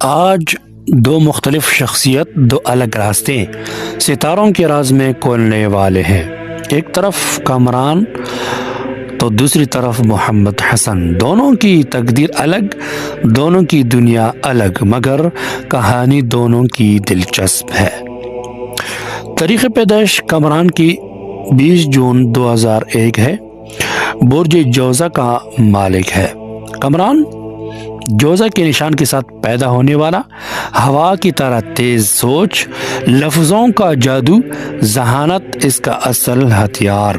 آج دو مختلف شخصیت، دو الگ راستے ستاروں کے راز میں کھولنے والے ہیں۔ ایک طرف کامران تو دوسری طرف محمد حسن۔ دونوں کی تقدیر الگ، دونوں کی دنیا الگ، مگر کہانی دونوں کی دلچسپ ہے۔ تاریخ پیدائش کامران کی 20 جون 2001 ہے۔ برج جوزہ کا مالک ہے۔ کامران جوزہ کے نشان کے ساتھ پیدا ہونے والا، ہوا کی طرح تیز سوچ، لفظوں کا جادو، ذہانت اس کا اصل ہتھیار۔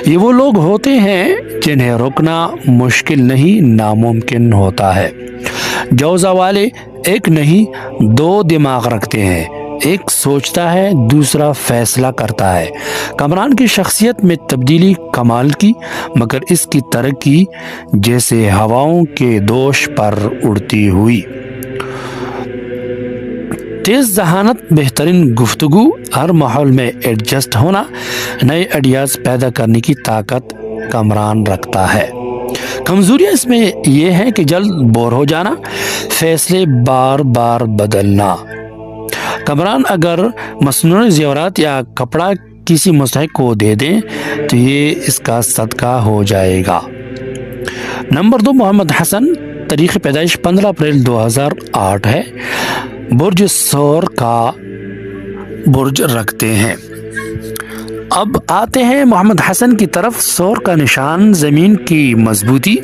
یہ وہ لوگ ہوتے ہیں جنہیں روکنا مشکل نہیں، ناممکن ہوتا ہے۔ جوزہ والے ایک نہیں دو دماغ رکھتے ہیں، ایک سوچتا ہے، دوسرا فیصلہ کرتا ہے۔ کامران کی شخصیت میں تبدیلی کمال کی، مگر اس کی ترقی جیسے ہواؤں کے دوش پر اڑتی ہوئی۔ تیز ذہانت، بہترین گفتگو، ہر ماحول میں ایڈجسٹ ہونا، نئے آئیڈیاز پیدا کرنے کی طاقت کامران رکھتا ہے۔ کمزوریاں اس میں یہ ہے کہ جلد بور ہو جانا، فیصلے بار بار بدلنا۔ کامران اگر مصنوعی زیورات یا کپڑا کسی مستحق کو دے دیں تو یہ اس کا صدقہ ہو جائے گا۔ نمبر 2، محمد حسن۔ تاریخ پیدائش 15 اپریل 2008 ہے۔ برج ثور کا برج رکھتے ہیں۔ اب آتے ہیں محمد حسن کی طرف۔ ثور کا نشان زمین کی مضبوطی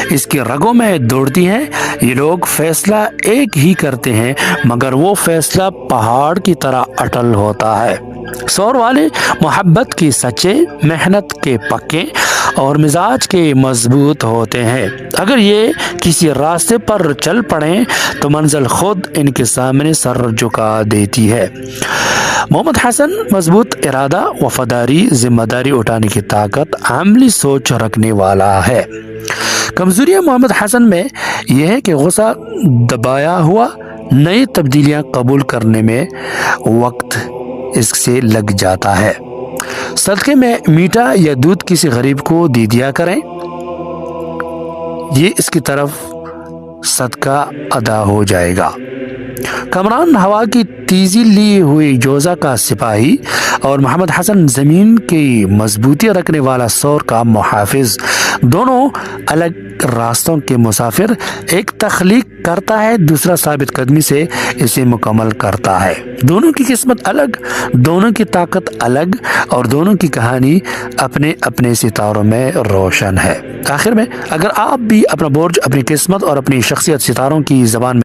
اس کے رگوں میں دوڑتی ہے۔ یہ لوگ فیصلہ ایک ہی کرتے ہیں، مگر وہ فیصلہ پہاڑ کی طرح اٹل ہوتا ہے۔ ثور والے محبت کے سچے، محنت کے پکے اور مزاج کے مضبوط ہوتے ہیں۔ اگر یہ کسی راستے پر چل پڑیں تو منزل خود ان کے سامنے سر جھکا دیتی ہے۔ محمد حسن مضبوط ارادہ، وفاداری، ذمہ داری اٹھانے کی طاقت، عملی سوچ رکھنے والا ہے۔ کمزوریاں محمد حسن میں یہ ہے کہ غصہ دبایا ہوا، نئی تبدیلیاں قبول کرنے میں وقت اس سے لگ جاتا ہے۔ صدقے میں میٹھا یا دودھ کسی غریب کو دے دیا کریں، یہ اس کی طرف صدقہ ادا ہو جائے گا۔ کامران ہوا کی تیزی لی ہوئی جوزہ کا سپاہی اور محمد حسن زمین کی مضبوطی رکھنے والا ثور کا محافظ، دونوں الگ راستوں کے مسافر۔ ایک تخلیق کرتا ہے، دوسرا ثابت قدمی سے اسے مکمل کرتا ہے۔ دونوں کی قسمت الگ، دونوں کی طاقت الگ، اور دونوں کی کہانی اپنے اپنے ستاروں میں روشن ہے۔ آخر میں اگر آپ بھی اپنا برج، اپنی قسمت اور اپنی شخصیت ستاروں کی زبان میں